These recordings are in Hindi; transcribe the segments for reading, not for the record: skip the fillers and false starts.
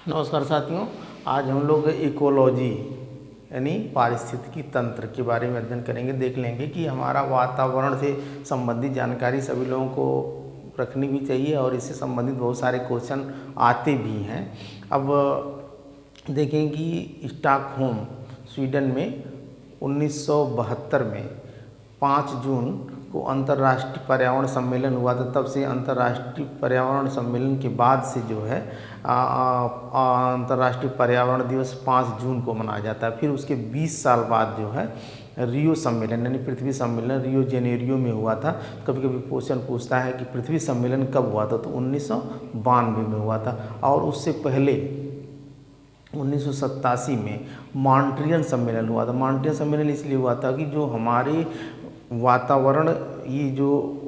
नमस्कार साथियों, आज हम लोग इकोलॉजी यानी पारिस्थितिकी तंत्र के बारे में अध्ययन करेंगे। देख लेंगे कि हमारा वातावरण से संबंधित जानकारी सभी लोगों को रखनी भी चाहिए और इससे संबंधित बहुत सारे क्वेश्चन आते भी हैं। अब देखें कि स्टॉकहोम स्वीडन में 1972 में 5 जून को अंतर्राष्ट्रीय पर्यावरण सम्मेलन हुआ था। तब से अंतर्राष्ट्रीय पर्यावरण सम्मेलन के बाद से जो है अंतर्राष्ट्रीय पर्यावरण दिवस 5 जून को मनाया जाता है। फिर उसके 20 साल बाद जो है रियो सम्मेलन यानी पृथ्वी सम्मेलन रियो जेनेरियो में हुआ था। कभी कभी क्वेश्चन पूछता है कि पृथ्वी सम्मेलन कब हुआ था, तो 1992 में हुआ था। और उससे पहले 1987 में मॉन्ट्रियल सम्मेलन हुआ था। मॉन्ट्रियल सम्मेलन इसलिए हुआ था कि जो हमारे वातावरण, ये जो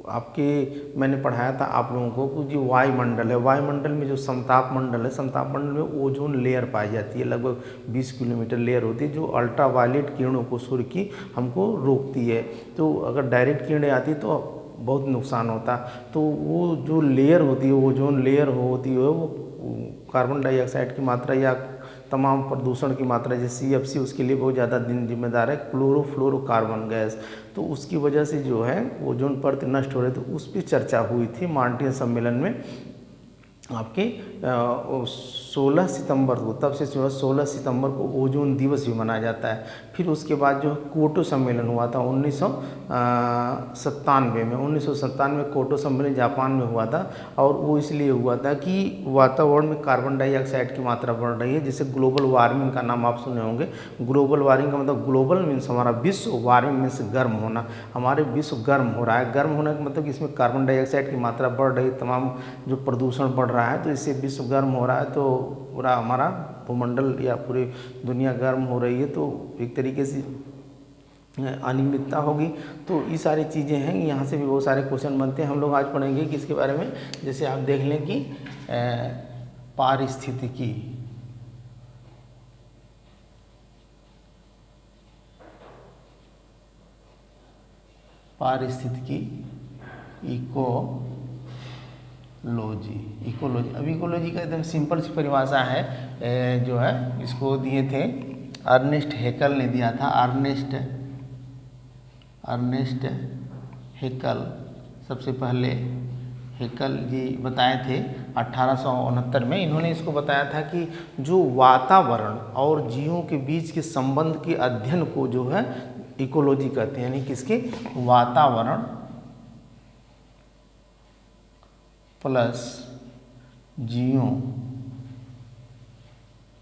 आपके मैंने पढ़ाया था आप लोगों को कि जो वायुमंडल है, वायुमंडल में जो समताप मंडल है, समताप मंडल में ओजोन लेयर पाई जाती है। लगभग 20 किलोमीटर लेयर होती है जो अल्ट्रावायलेट किरणों को सूर्य की हमको रोकती है। तो अगर डायरेक्ट किरणें आती तो बहुत नुकसान होता। तो वो जो लेयर होती है, ओजोन लेयर होती है, वो कार्बन डाइऑक्साइड की मात्रा या तमाम प्रदूषण की मात्रा जैसे CFC उसके लिए बहुत ज़्यादा जिम्मेदार है, क्लोरोफ्लोरोकार्बन गैस। तो उसकी वजह से जो है ओजोन परत नष्ट हो रही, तो उस पर चर्चा हुई थी मॉन्ट्रियल सम्मेलन में आपके 16 सितंबर को। तब से जो है 16 सितंबर को ओजोन दिवस भी मनाया जाता है। फिर उसके बाद जो क्योटो सम्मेलन हुआ था 1997 में। 1997 में क्योटो सम्मेलन जापान में हुआ था और वो इसलिए हुआ था कि वातावरण में कार्बन डाइऑक्साइड की मात्रा बढ़ रही है, जिसे ग्लोबल वार्मिंग का नाम आप सुने होंगे। ग्लोबल वार्मिंग का मतलब ग्लोबल मीन्स हमारा विश्व, वार्मिंग मीन्स गर्म होना। हमारे विश्व गर्म हो रहा है। गर्म होने का मतलब कि इसमें कार्बन डाइऑक्साइड की मात्रा बढ़ रही है, तमाम जो प्रदूषण बढ़ रहा है, तो इससे विश्व गर्म हो रहा है। तो पूरा हमारा भूमंडल या पूरी दुनिया गर्म हो रही है, तो एक तरीके से अनियमितता होगी। तो ये सारी चीज़ें हैं, यहाँ से भी बहुत सारे क्वेश्चन बनते हैं। हम लोग आज पढ़ेंगे किसके बारे में, जैसे आप देख लें कि पारिस्थितिकी, पारिस्थितिकी, इकोलॉजी। अब इकोलॉजी का एकदम सिंपल सी परिभाषा है, जो है इसको दिए थे अर्नेस्ट हैकल ने दिया था। अर्नेस्ट हैकल सबसे पहले हैकल जी बताए थे 1869 में। इन्होंने इसको बताया था कि जो वातावरण और जीवों के बीच के संबंध के अध्ययन को जो है इकोलॉजी कहते हैं। यानी किसके, वातावरण प्लस जीवों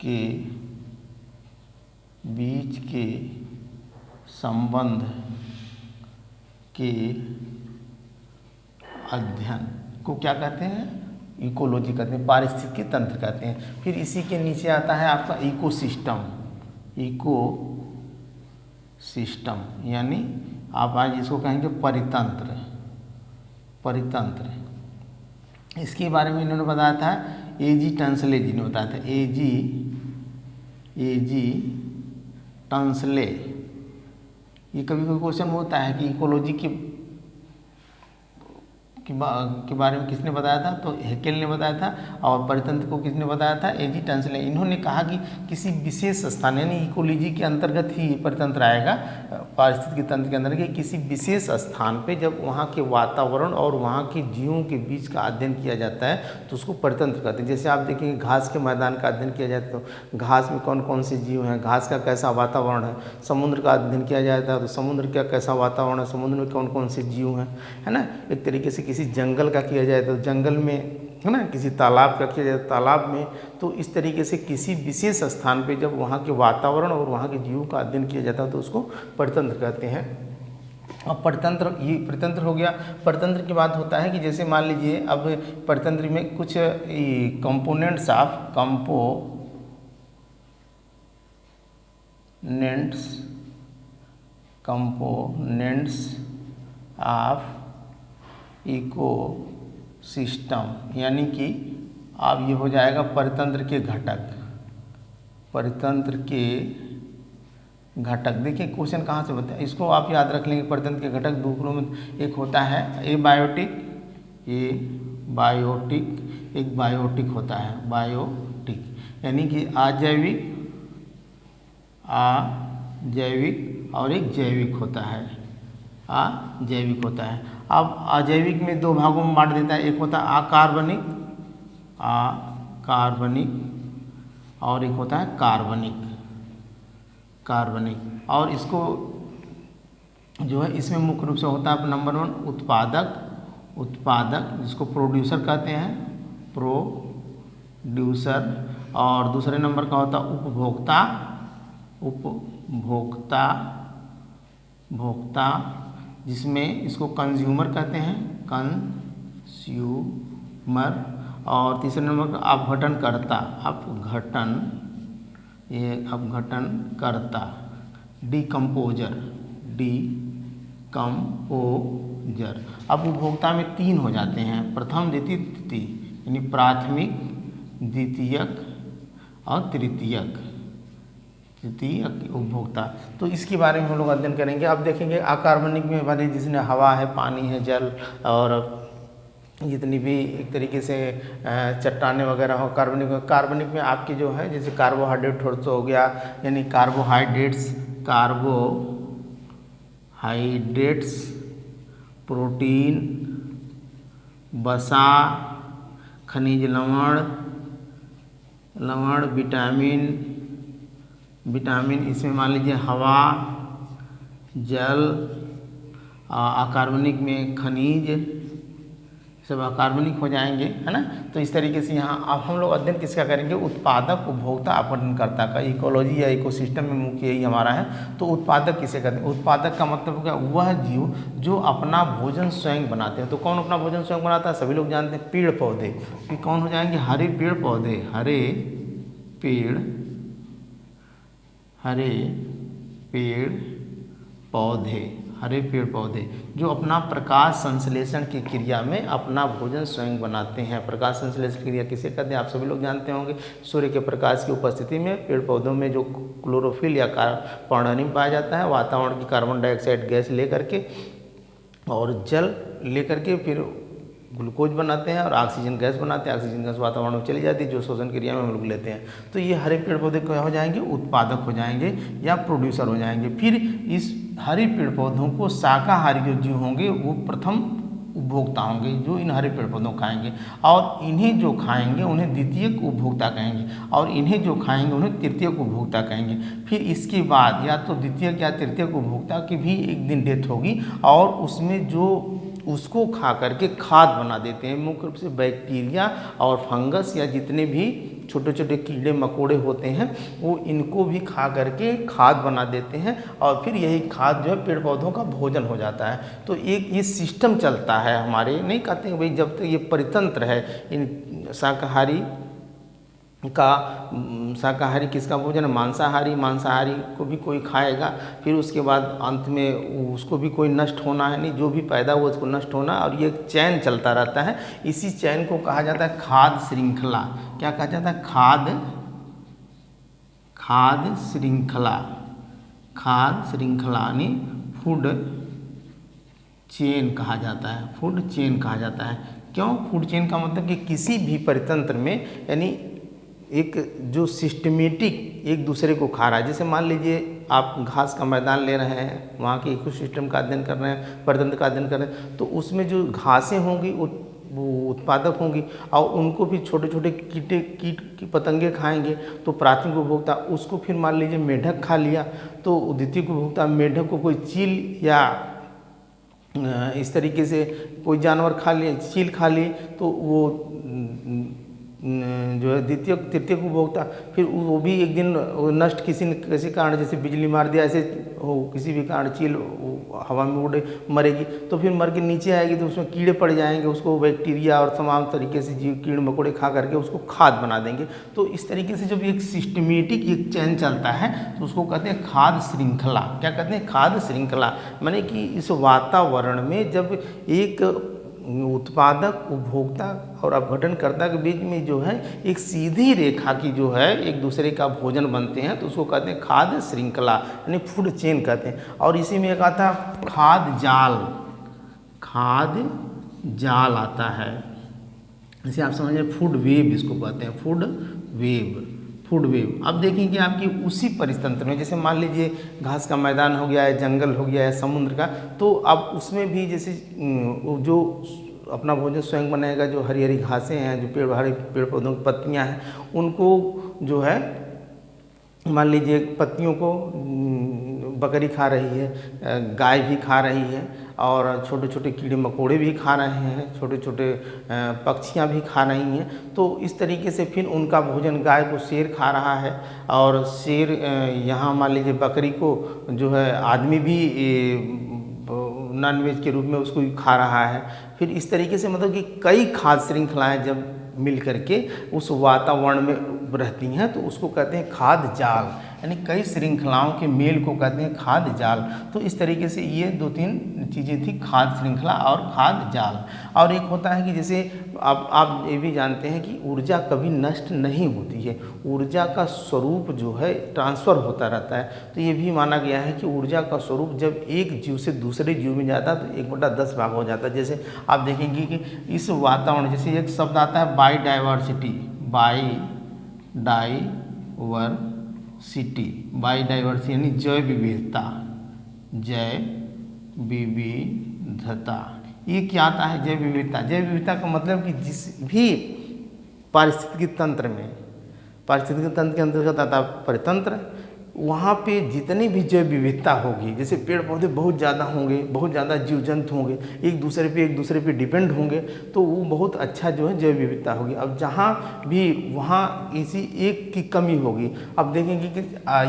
के बीच के संबंध के अध्ययन को क्या कहते हैं, इकोलॉजी कहते हैं, पारिस्थितिकी तंत्र कहते हैं। फिर इसी के नीचे आता है आपका इकोसिस्टम। यानी आप आज इसको कहेंगे परितंत्र। इसके बारे में इन्होंने बताया था A.G. टंसले जी ने बताया था। A.G. टंसले। ये कभी कोई क्वेश्चन होता है कि इकोलॉजी के बारे में किसने बताया था, तो हैकेल ने बताया था। और परितंत्र को किसने बताया था, A.G. टंसले। इन्होंने कहा कि किसी विशेष स्थान यानी इकोलॉजी के अंतर्गत ही परितंत्र आएगा, पारिस्थितिकी तंत्र के अंदर, के किसी विशेष स्थान पे जब वहाँ के वातावरण और वहाँ के जीवों के बीच का अध्ययन किया जाता है तो उसको परितंत्र कहते हैं। जैसे आप देखेंगे घास के मैदान का अध्ययन किया जाता है तो घास में कौन कौन से जीव हैं, घास का कैसा वातावरण है। समुद्र का अध्ययन किया जाता है तो समुद्र का कैसा वातावरण है, समुद्र में कौन कौन से जीव हैं, है ना। एक तरीके से किसी जंगल का किया जाए तो जंगल में, है ना। किसी तालाब का किया जाए तो तालाब में। तो इस तरीके से किसी विशेष स्थान पे जब वहाँ के वातावरण और वहाँ के जीवों का अध्ययन किया जाता है तो उसको परितंत्र कहते हैं। अब परितंत्र हो गया। परितंत्र की बात होता है कि जैसे मान लीजिए अब परितंत्र में कुछ कंपोनेंट्स ऑफ इको सिस्टम, यानी कि अब ये हो जाएगा परितंत्र के घटक। देखिए क्वेश्चन कहाँ से बताए, इसको आप याद रख लेंगे। परितंत्र के घटक दो रूपों में, एक होता है एबायोटिक बायोटिक, एक बायोटिक होता है, बायोटिक यानी कि अजैविक और एक जैविक होता है, अजैविक होता है। अब अजैविक में दो भागों में बांट देता है, एक होता है अकार्बनिक, और एक होता है कार्बनिक। और इसको जो है इसमें मुख्य रूप से होता है नंबर 1 उत्पादक जिसको प्रोड्यूसर कहते हैं, प्रोड्यूसर। और दूसरे नंबर का होता है भोक्ता जिसमें इसको कंज्यूमर कहते हैं, कंज्यूमर। और तीसरे नंबर का अपघटनकर्ता, डिकम्पोजर। अब उपभोक्ता में 3 हो जाते हैं, प्रथम, द्वितीय, तृतीय, यानी प्राथमिक, द्वितीयक और तृतीयक उपभोक्ता। तो इसके बारे में हम लोग अध्ययन करेंगे। अब देखेंगे अकार्बनिक में हमारे जिसमें हवा है, पानी है, जल और जितनी भी एक तरीके से चट्टाने वगैरह हो। कार्बनिक में आपके जो है जैसे कार्बोहाइड्रेट हो गया, यानी कार्बोहाइड्रेट्स, प्रोटीन, वसा, खनिज लवण, विटामिन इसमें मान लीजिए हवा, जल। अकार्बनिक में खनिज, सब अकार्बनिक हो जाएंगे, है ना। तो इस तरीके से यहाँ अब हम लोग अध्ययन किसका करेंगे, उत्पादक, उपभोक्ता, अपघटनकर्ता का। इकोलॉजी या इकोसिस्टम में मुख्य यही हमारा है। तो उत्पादक किसे कहते हैं? उत्पादक का मतलब क्या, वह जीव जो अपना भोजन स्वयं बनाते हैं। तो कौन अपना भोजन स्वयं बनाता है? सभी लोग जानते हैं, पेड़ पौधे। कि कौन हो जाएंगे? हरे पेड़ पौधे जो अपना प्रकाश संश्लेषण की क्रिया में अपना भोजन स्वयं बनाते हैं। प्रकाश संश्लेषण क्रिया किसे कहते हैं? आप सभी लोग जानते होंगे। सूर्य के प्रकाश की उपस्थिति में पेड़ पौधों में जो क्लोरोफिल या पर्णहरित पाया जाता है, वातावरण की कार्बन डाइऑक्साइड गैस लेकर के और जल लेकर के फिर ग्लूकोज बनाते हैं और ऑक्सीजन गैस बनाते हैं। ऑक्सीजन गैस वातावरण में चली जाती है, जो शोषण क्रिया में हम लोग लेते हैं। तो ये हरे पेड़ पौधे क्या हो जाएंगे? उत्पादक हो जाएंगे या प्रोड्यूसर हो जाएंगे। फिर इस हरे पेड़ पौधों को शाकाहारी जो जीव होंगे वो प्रथम उपभोक्ता होंगे, जो इन हरे पेड़ पौधों खाएंगे। और इन्हें जो खाएंगे उन्हें द्वितीयक उपभोक्ता कहेंगे, और इन्हें जो खाएंगे उन्हें तृतीयक उपभोक्ता कहेंगे। फिर इसके बाद या तो द्वितीयक या तृतीयक उपभोक्ता की भी एक दिन डेथ होगी, और उसमें जो उसको खा करके खाद बना देते हैं। मुख्य रूप से बैक्टीरिया और फंगस या जितने भी छोटे छोटे कीड़े मकोड़े होते हैं वो इनको भी खा करके खाद बना देते हैं, और फिर यही खाद जो है पेड़ पौधों का भोजन हो जाता है। तो एक ये सिस्टम चलता है हमारे, नहीं कहते हैं भाई जब तक ये परितंत्र है इन शाकाहारी किसका भोजन है? मांसाहारी को भी कोई खाएगा, फिर उसके बाद अंत में उसको भी कोई नष्ट होना है, नहीं, जो भी पैदा हुआ उसको नष्ट होना, और ये चैन चलता रहता है। इसी चैन को कहा जाता है खाद्य श्रृंखला। क्या कहा जाता है? खाद्य श्रृंखला यानी फूड चेन कहा जाता है। क्यों फूड चेन का मतलब कि किसी भी परितंत्र में यानी एक जो सिस्टमेटिक एक दूसरे को खा रहा है। जैसे मान लीजिए आप घास का मैदान ले रहे हैं, वहाँ के इकोसिस्टम का अध्ययन कर रहे हैं, परितंत्र का अध्ययन कर रहे हैं, तो उसमें जो घासें होंगी वो उत्पादक होंगी, और उनको भी छोटे छोटे कीट की पतंगे खाएंगे। तो प्राथमिक उपभोक्ता उसको, फिर मान लीजिए मेढक खा लिया, तो द्वितीयक उपभोक्ता मेढक को कोई चील या इस तरीके से कोई जानवर खा लिए, चील खा लिए, तो वो जो है द्वितीयक तृतीयक उपभोक्ता। फिर वो भी एक दिन नष्ट किसी कारण, जैसे बिजली मार दिया ऐसे हो, किसी भी कारण चील हवा में उड़े मरेगी, तो फिर मर के नीचे आएगी, तो उसमें कीड़े पड़ जाएंगे, उसको बैक्टीरिया और तमाम तरीके से जीव कीड़े मकोड़े खा करके उसको खाद बना देंगे। तो इस तरीके से जब एक सिस्टमेटिक एक चैन चलता है तो उसको कहते हैं खाद्य श्रृंखला। क्या कहते हैं? खाद्य श्रृंखला। माने कि इस वातावरण में जब एक उत्पादक, उपभोक्ता और अपघटनकर्ता के बीच में जो है एक सीधी रेखा की जो है एक दूसरे का भोजन बनते हैं, तो उसको कहते हैं खाद्य श्रृंखला यानी फूड चेन कहते हैं। और इसी में एक आता खाद्य जाल आता है। जैसे आप समझ रहे फूड वेब इसको कहते हैं, फूड वेब, फूड वेब। अब देखें कि आपकी उसी परितंत्र में, जैसे मान लीजिए घास का मैदान हो गया है, जंगल हो गया है, समुद्र का, तो अब उसमें भी जैसे जो अपना भोजन स्वयं बनाएगा, जो हरी हरी घासें हैं, जो हरे पेड़ पौधों की पत्तियां हैं, उनको जो है मान लीजिए पत्तियों को बकरी खा रही है, गाय भी खा रही है, और छोटे छोटे कीड़े मकोड़े भी खा रहे हैं, छोटे छोटे पक्षियाँ भी खा रही हैं। तो इस तरीके से फिर उनका भोजन, गाय को शेर खा रहा है, और शेर यहाँ मान लीजिए बकरी को जो है आदमी भी नॉनवेज के रूप में उसको खा रहा है। फिर इस तरीके से मतलब कि कई खाद्य श्रृंखलाएँ जब मिल करके उस वातावरण में रहती हैं तो उसको कहते हैं खाद्य जाल, यानी कई श्रृंखलाओं के मेल को कहते हैं खाद्य जाल। तो इस तरीके से ये 2-3 चीज़ें थी, खाद्य श्रृंखला और खाद्य जाल। और एक होता है कि जैसे आप ये भी जानते हैं कि ऊर्जा कभी नष्ट नहीं होती है, ऊर्जा का स्वरूप जो है ट्रांसफ़र होता रहता है। तो ये भी माना गया है कि ऊर्जा का स्वरूप जब एक जीव से दूसरे जीव में जाता है तो 1/10 भाग हो जाता है। जैसे आप देखेंगे कि इस वातावरण, जैसे एक शब्द आता है बायोडाइवर्सिटी, बायोडाइवर्सिटी यानी जैव विविधता, जैव विविधता। ये क्या आता है जैव विविधता? जैव विविधता का मतलब कि जिस भी पारिस्थितिकी तंत्र में, पारिस्थितिकी तंत्र के अंतर्गत आता है परितंत्र, वहाँ पे जितनी भी जैव विविधता होगी, जैसे पेड़ पौधे बहुत ज़्यादा होंगे, बहुत ज़्यादा जीव जंतु होंगे, एक दूसरे पे डिपेंड होंगे, तो वो बहुत अच्छा जो है जैव विविधता होगी। अब जहाँ भी वहाँ इसी एक की कमी होगी। अब देखेंगे कि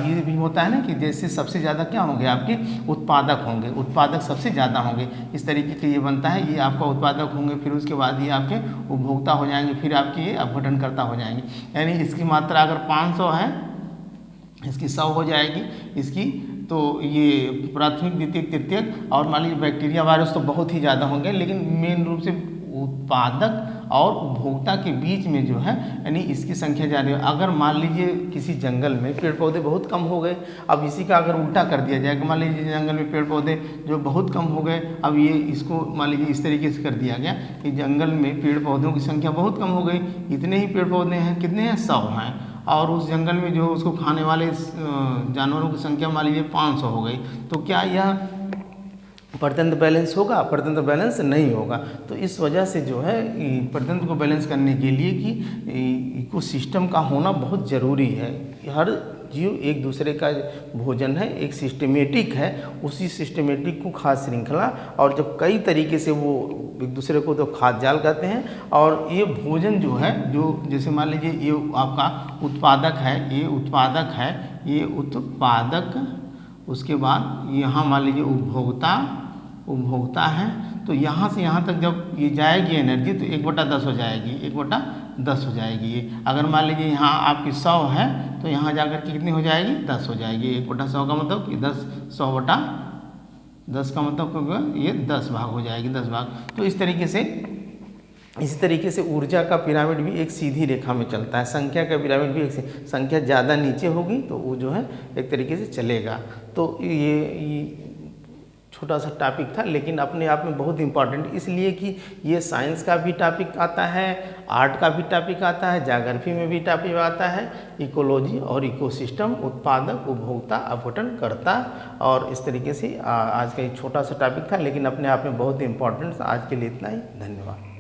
ये भी होता है ना कि जैसे सबसे ज़्यादा क्या होंगे आपके उत्पादक होंगे, उत्पादक सबसे ज़्यादा होंगे, इस तरीके से ये बनता है, ये आपका उत्पादक होंगे, फिर उसके बाद ये आपके उपभोक्ता हो जाएंगे, फिर आपके ये अपघटनकर्ता हो जाएंगे। यानी इसकी मात्रा अगर 500 है, इसकी 100 हो जाएगी इसकी, तो ये प्राथमिक द्वितीयक तृतीयक, और मान लीजिए बैक्टीरिया वायरस तो बहुत ही ज़्यादा होंगे, लेकिन मेन रूप से उत्पादक और उपभोक्ता के बीच में जो है यानी इसकी संख्या ज़्यादा है। अगर मान लीजिए किसी जंगल में पेड़ पौधे बहुत कम हो गए, अब इसी का अगर उल्टा कर दिया जाए कि मान लीजिए जंगल में पेड़ पौधे जो बहुत कम हो गए, अब ये इसको मान लीजिए इस तरीके से कर दिया गया कि जंगल में पेड़ पौधों की संख्या बहुत कम हो गई, इतने ही पेड़ पौधे हैं, कितने हैं 100 हैं, और उस जंगल में जो उसको खाने वाले जानवरों की संख्या मान लीजिए 500 हो गई, तो क्या यह परतंत्र बैलेंस होगा? परतंत्र बैलेंस नहीं होगा। तो इस वजह से जो है परतंत्र को बैलेंस करने के लिए कि इकोसिस्टम का होना बहुत ज़रूरी है। हर जीव एक दूसरे का भोजन है, एक सिस्टमेटिक है, उसी सिस्टमेटिक को खाद्य श्रृंखला, और जब कई तरीके से वो एक दूसरे को तो खाद्य जाल कहते हैं। और ये भोजन जो है, जो जैसे मान लीजिए ये आपका उत्पादक है, ये उत्पादक है, ये उत्पादक, उसके बाद यहाँ मान लीजिए उपभोक्ता है, तो यहाँ से यहाँ तक जब ये जाएगी एनर्जी तो 1/10 हो जाएगी, 1/10 हो जाएगी ये। अगर मान लीजिए यहाँ आपकी 100 है तो यहाँ जाकर के कितनी हो जाएगी? 10 हो जाएगी। 1/100 का मतलब कि 10, 100/10 का मतलब ये 10 भाग हो जाएगी, 10 भाग। तो इस तरीके से ऊर्जा का पिरामिड भी एक सीधी रेखा में चलता है, संख्या का पिरामिड भी एक, संख्या ज़्यादा नीचे होगी तो वो जो है एक तरीके से चलेगा। तो ये छोटा सा टॉपिक था, लेकिन अपने आप में बहुत इम्पॉर्टेंट, इसलिए कि ये साइंस का भी टॉपिक आता है, आर्ट का भी टॉपिक आता है, ज्योग्राफी में भी टॉपिक आता है, इकोलॉजी और इकोसिस्टम, उत्पादक, उपभोक्ता, अपघटनकर्ता, और इस तरीके से आज का एक छोटा सा टॉपिक था, लेकिन अपने आप में बहुत इम्पॉर्टेंट। आज के लिए इतना ही, धन्यवाद।